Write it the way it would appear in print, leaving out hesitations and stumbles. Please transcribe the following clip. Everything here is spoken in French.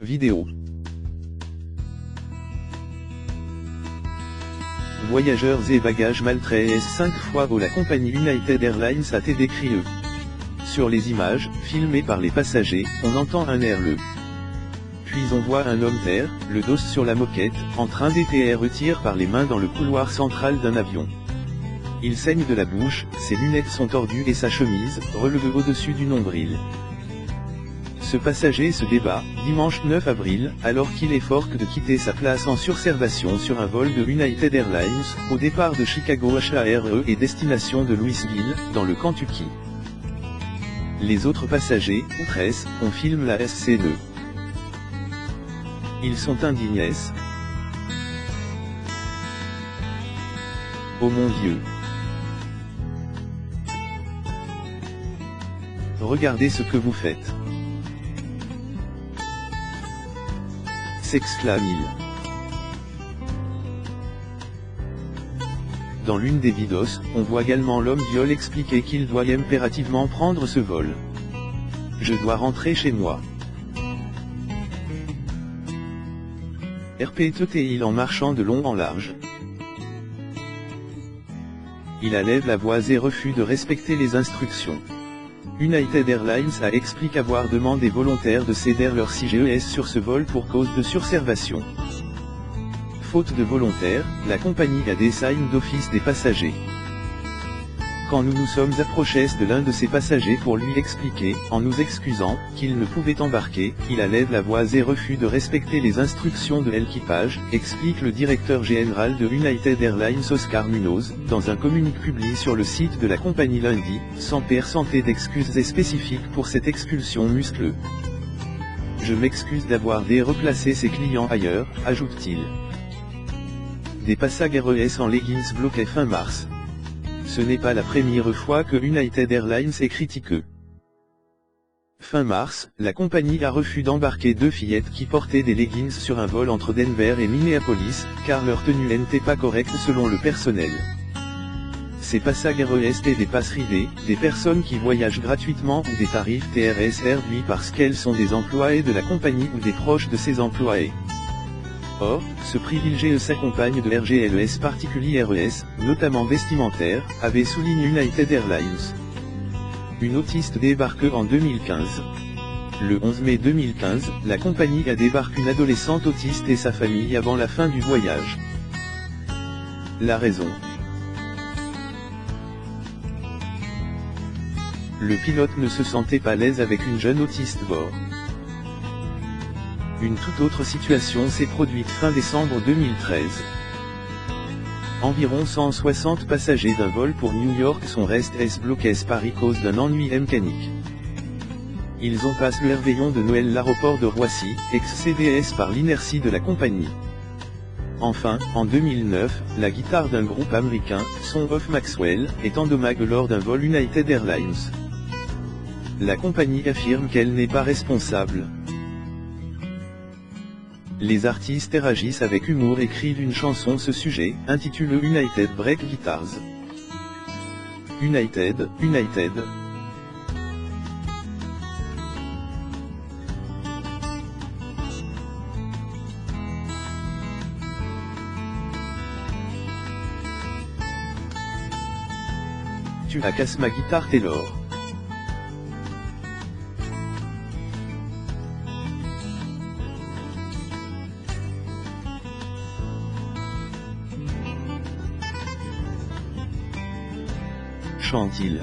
Vidéo. Voyageurs et bagages maltraités 5 fois au la compagnie United Airlines a été décrié. Sur les images, filmées par les passagers, on entend un air le. Puis on voit un homme terre, le dos sur la moquette, en train d'être retiré par les mains dans le couloir central d'un avion. Il saigne de la bouche, ses lunettes sont tordues et sa chemise, relevée au-dessus du nombril. Ce passager se débat, dimanche 9 avril, alors qu'il est fort de quitter sa place en surservation sur un vol de United Airlines, au départ de Chicago HARE et destination de Louisville, dans le Kentucky. Les autres passagers, 13, on filme la SC2. Ils sont indignés. Oh mon Dieu! Regardez ce que vous faites! S'exclame-t-il. Dans l'une des vidéos, on voit également l'homme viol expliquer qu'il doit impérativement prendre ce vol. Je dois rentrer chez moi. Répète-t-il en marchant de long en large. Il élève la voix et refuse de respecter les instructions. United Airlines a expliqué avoir demandé volontaires de céder leur CGES sur ce vol pour cause de surservation. Faute de volontaires, la compagnie a désigné d'office des passagers. Quand nous nous sommes approchés de l'un de ces passagers pour lui expliquer, en nous excusant, qu'il ne pouvait embarquer, il élève la voix et refuse de respecter les instructions de l'équipage, explique le directeur général de United Airlines Oscar Munoz, dans un communiqué publié sur le site de la compagnie lundi, sans présenter d'excuses et spécifiques pour cette expulsion muscleuse. Je m'excuse d'avoir replacé ses clients ailleurs, ajoute-t-il. Des passagers en leggings bloqués fin mars. Ce n'est pas la première fois que United Airlines est critiquée. Fin mars, la compagnie a refusé d'embarquer 2 fillettes qui portaient des leggings sur un vol entre Denver et Minneapolis, car leur tenue n'était pas correcte selon le personnel. Ces passagers étaient des passes rivées, des personnes qui voyagent gratuitement ou des tarifs TRS réduits parce qu'elles sont des employés de la compagnie ou des proches de ces employés. Or, ce privilège s'accompagne de RGLES particuliers RES, notamment vestimentaires, avait souligné United Airlines. Une autiste débarque en 2015. Le 11 mai 2015, la compagnie a débarqué une adolescente autiste et sa famille avant la fin du voyage. La raison. Le pilote ne se sentait pas à l'aise avec une jeune autiste bord. Une toute autre situation s'est produite fin décembre 2013. Environ 160 passagers d'un vol pour New York sont restés bloqués par cause d'un ennui mécanique. Ils ont passé le réveillon de Noël à l'aéroport de Roissy, ex-CDS par l'inertie de la compagnie. Enfin, en 2009, la guitare d'un groupe américain, Son of Maxwell, est endommagée lors d'un vol United Airlines. La compagnie affirme qu'elle n'est pas responsable. Les artistes réagissent avec humour et écrivent une chanson ce sujet, intitulée United Break Guitars. United. Tu as cassé ma guitare Taylor. Chante-t-il.